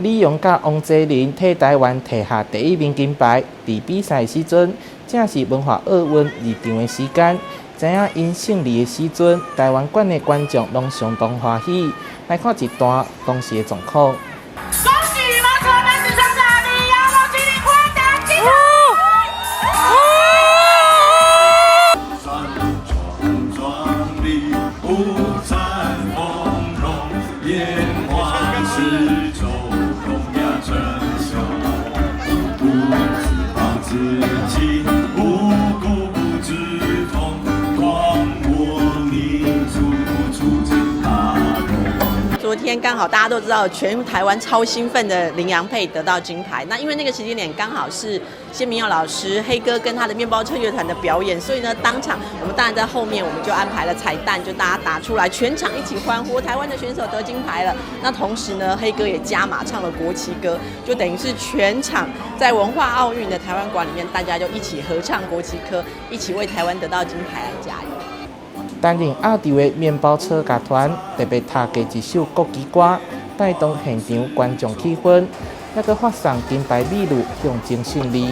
李勇甲王泽林替台湾摕下第1面金牌。伫比赛时阵，正是文化奥运入场的时间。知影因胜利的时阵，台湾馆的观众拢相当欢喜。来看一段当时的状况。 昨天刚好大家都知道，全台湾超兴奋的林洋配得到金牌。那因为那个时间点刚好是谢明耀老师、黑哥跟他的面包车乐团的表演，所以呢，当场我们当然在后面我们就安排了彩蛋，就大家打出来，全场一起欢呼，台湾的选手得金牌了。那同时呢，黑哥也加码唱了国旗歌，就等于是全场在文化奥运的台湾馆里面，大家就一起合唱国旗歌，一起为台湾得到金牌来加油。 担任亚洲的面包车乐团特别踏过一首国旗歌，带动现场观众气氛，还佫发送金牌礼物，象征胜利。